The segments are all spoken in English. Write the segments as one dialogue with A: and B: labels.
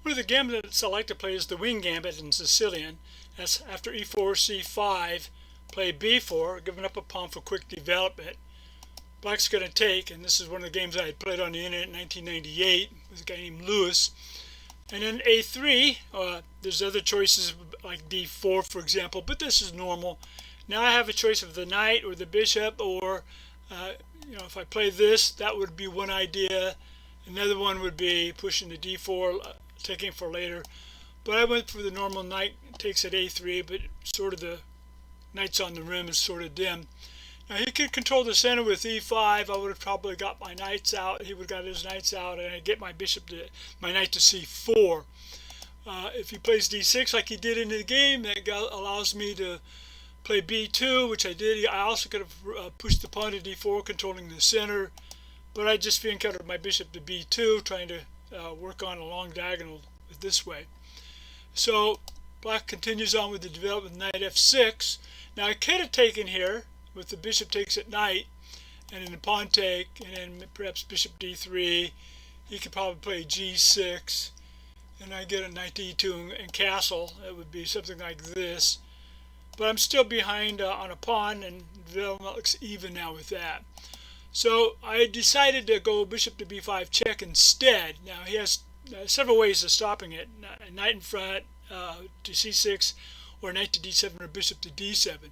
A: One of the gambits I like to play is the wing gambit in Sicilian. That's after e4, c5, play b4, giving up a pawn for quick development. Black's going to take, and this is one of the games I had played on the internet in 1998 with a guy named Lewis. And then a3, there's other choices like d4, for example, but this is normal. Now I have a choice of the knight or the bishop, or if I play this, that would be one idea. Another one would be pushing the d4, taking for later. But I went for the normal knight takes at a3, but sort of the knight's on the rim is sort of dim. Now he could control the center with e5. I would have probably got my knights out. He would have got his knights out, and I'd get my my knight to c4. If he plays d6 like he did in the game, that allows me to play b2, which I did. I also could have pushed the pawn to d4, controlling the center, but I just encountered my bishop to b2, trying to work on a long diagonal this way. So black continues on with the development of knight f6. Now I could have taken here with the bishop takes at knight, and then the pawn take, and then perhaps bishop d3. He could probably play g6, and I get a knight to e2 and castle. It would be something like this. But I'm still behind on a pawn, and development looks even now with that. So I decided to go bishop to b5 check instead. Now he has several ways of stopping it: a knight in front to c6, or knight to d7, or bishop to d7.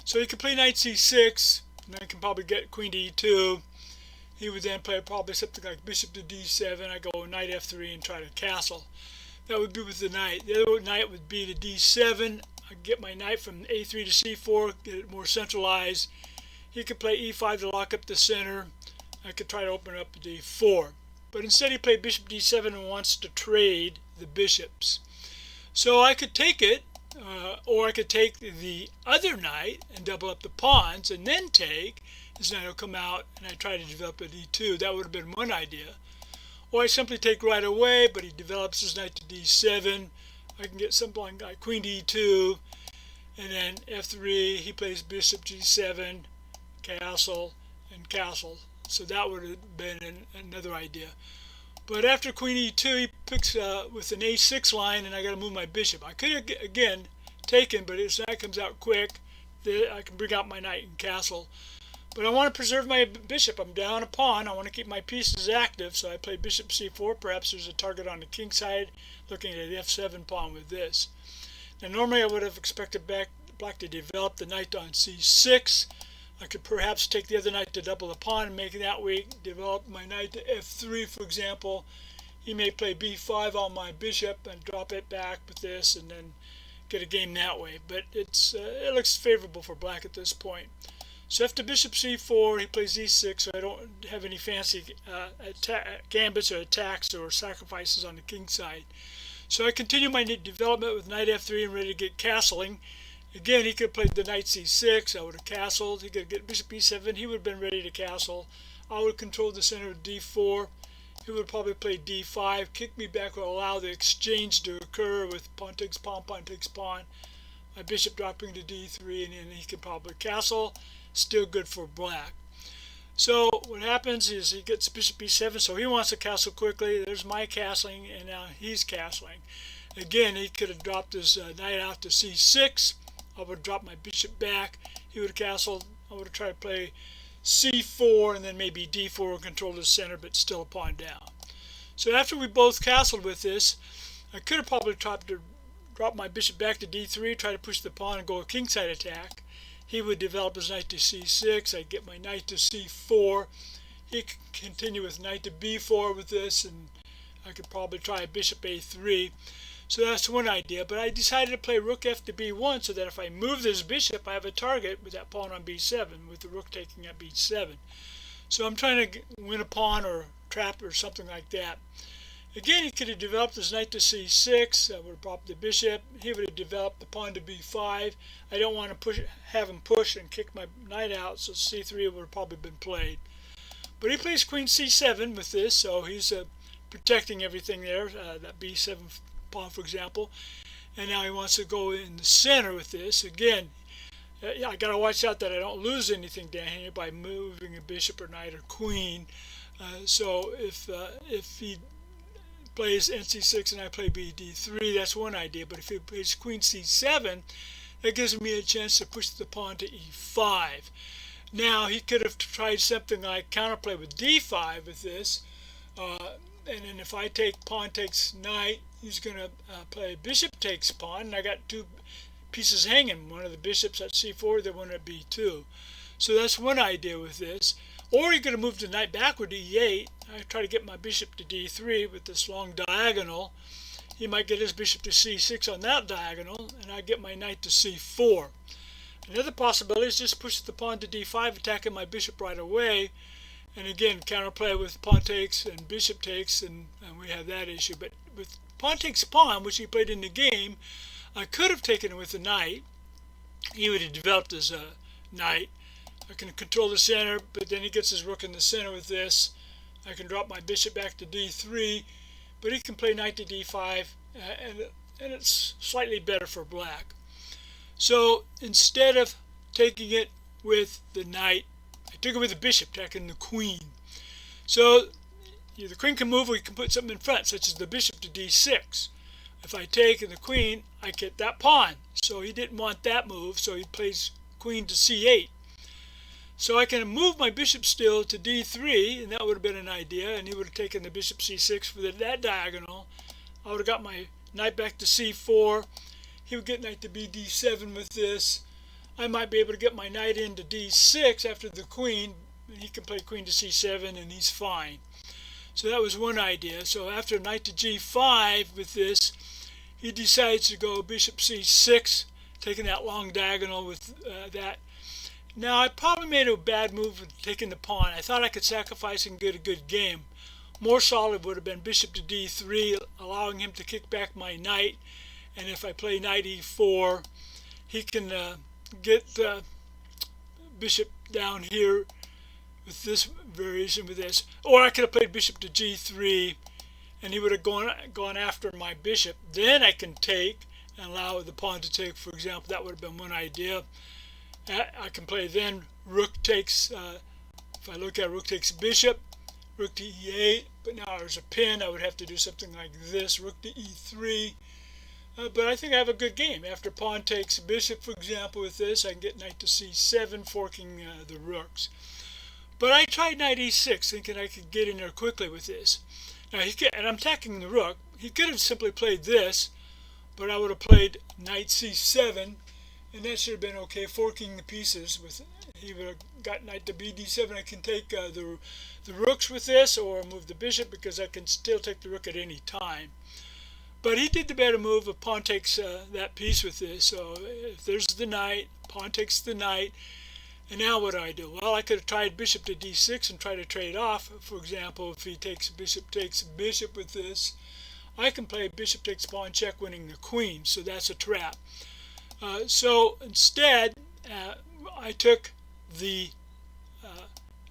A: So he could play knight c6, and then can probably get queen to e2. He would then play probably something like bishop to d7. I go knight f3 and try to castle. That would be with the knight. The other knight would be to d7. I get my knight from a3 to c4, get it more centralized. He could play e5 to lock up the center. I could try to open up d4. But instead he played bishop d7 and wants to trade the bishops. So I could take it, or I could take the other knight and double up the pawns and then take. His knight will come out and I try to develop at e2. That would have been one idea. Or I simply take right away, but he develops his knight to d7. I can get something like queen to e2, and then f3. He plays bishop g7, castle, and castle. So that would have been another idea. But after queen e2, he picks with an a6 line, and I got to move my bishop. I could have, again, taken, but his knight comes out quick. I can bring out my knight and castle. But I want to preserve my bishop. I'm down a pawn. I want to keep my pieces active, so I play bishop c4. Perhaps there's a target on the king side, looking at the f7 pawn with this. Now normally I would have expected black to develop the knight on c6. I could perhaps take the other knight to double the pawn and make it that way, develop my knight to f3, for example. He may play b5 on my bishop and drop it back with this, and then get a game that way. But it looks favorable for black at this point. So after bishop c4, he plays e6, so I don't have any fancy gambits or attacks or sacrifices on the king side. So I continue my development with knight f3 and ready to get castling. Again, he could have played the knight c6, I would have castled. He could get bishop e7, he would have been ready to castle. I would control the center of d4. He would probably play d5, kick me back, or allow the exchange to occur with pawn takes pawn, pawn takes pawn. My bishop dropping to d3, and then he could probably castle. Still good for black. So what happens is he gets bishop e7, so he wants to castle quickly. There's my castling, and now he's castling. Again, he could have dropped his knight out to c6. I would have dropped my bishop back. He would have castled. I would have tried to play c4 and then maybe d4 and control the center, but still a pawn down. So after we both castled with this, I could have probably tried to drop my bishop back to d3, try to push the pawn and go a kingside attack. He would develop his knight to c6. I'd get my knight to c4. He could continue with knight to b4 with this, and I could probably try a bishop a3. So that's one idea. But I decided to play rook f to b1 so that if I move this bishop, I have a target with that pawn on b7, with the rook taking at b7. So I'm trying to win a pawn or trap or something like that. Again, he could have developed his knight to c6. I would have dropped the bishop. He would have developed the pawn to b5. I don't want to have him push and kick my knight out, so c3 would have probably been played. But he plays queen c7 with this, so he's protecting everything there, that b7 pawn, for example. And now he wants to go in the center with this. Again, I got to watch out that I don't lose anything down here by moving a bishop or knight or queen. So if he plays NC6 and I play BD3, that's one idea. But if he plays Queen C7, that gives me a chance to push the pawn to E5. Now he could have tried something like counterplay with D5 with this, and then if I take pawn takes knight, he's going to play bishop takes pawn, and I got two pieces hanging, one of the bishops at C4, the one at B2. So that's one idea with this. Or you're going to move the knight backward to E8. I try to get my bishop to D3 with this long diagonal. He might get his bishop to C6 on that diagonal, and I get my knight to C4. Another possibility is just push the pawn to D5, attacking my bishop right away. And again, counterplay with pawn takes and bishop takes, and we have that issue. But with pawn takes pawn, which he played in the game, I could have taken it with the knight. He would have developed as a knight. I can control the center, but then he gets his rook in the center with this. I can drop my bishop back to D3, but he can play knight to D5, and it's slightly better for black. So instead of taking it with the knight, I took it with the bishop, attacking the queen. So the queen can move, or you can put something in front, such as the bishop to D6. If I take and the queen, I get that pawn. So he didn't want that move, so he plays queen to C8. So I can move my bishop still to D3, and that would have been an idea, and he would have taken the bishop C6 for that diagonal. I would have got my knight back to C4. He would get knight to BD7 with this. I might be able to get my knight into D6 after the queen, and he can play queen to C7, and he's fine. So that was one idea. So after knight to G5 with this, he decides to go bishop C6, taking that long diagonal with that. Now, I probably made a bad move with taking the pawn. I thought I could sacrifice and get a good game. More solid would have been bishop to D3, allowing him to kick back my knight. And if I play knight E4, he can get the bishop down here with this variation with this. Or I could have played bishop to G3, and he would have gone after my bishop. Then I can take and allow the pawn to take, for example. That would have been one idea. I can play then rook takes, if I look at rook takes bishop, rook to E8, but now there's a pin. I would have to do something like this, rook to E3. But I think I have a good game. After pawn takes bishop, for example, with this, I can get knight to C7, forking the rooks. But I tried knight E6, thinking I could get in there quickly with this. Now, and I'm attacking the rook. He could have simply played this, but I would have played knight C7, and that should have been okay, forking the pieces. He would have got knight to BD7. I can take the rooks with this, or move the bishop, because I can still take the rook at any time. But he did the better move of pawn takes that piece with this. So if there's the knight, pawn takes the knight. And now what do I do? Well, I could have tried bishop to D6 and try to trade off. For example, if he takes bishop with this, I can play bishop takes pawn check, winning the queen. So that's a trap. So instead, I took the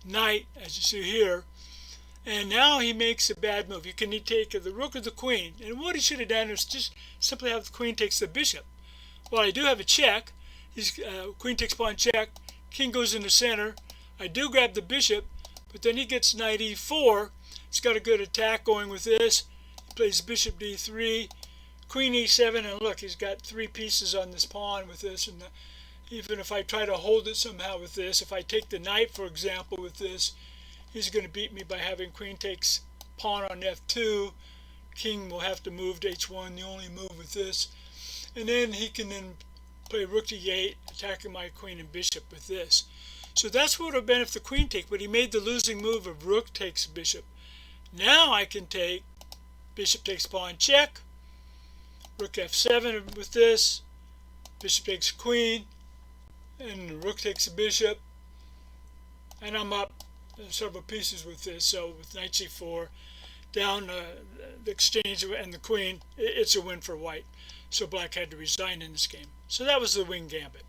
A: knight, as you see here, and now he makes a bad move. You can take the rook or the queen, and what he should have done is just simply have the queen takes the bishop. Well, I do have a check. He's queen takes pawn check, king goes in the center. I do grab the bishop, but then he gets knight E4. He's got a good attack going with this. He plays bishop D3. Queen E7, and look, he's got three pieces on this pawn with this, and even if I try to hold it somehow with this, if I take the knight, for example, with this, he's going to beat me by having queen takes pawn on F2. King will have to move to H1, the only move with this, and then he can then play rook to E8, attacking my queen and bishop with this. So that's what would have been if the queen take, but he made the losing move of rook takes bishop. Now I can take bishop takes pawn check, rook F7 with this, bishop takes queen, and rook takes a bishop, and I'm up several pieces with this. So with knight C4, down the exchange and the queen, it's a win for white. So black had to resign in this game. So that was the wing gambit.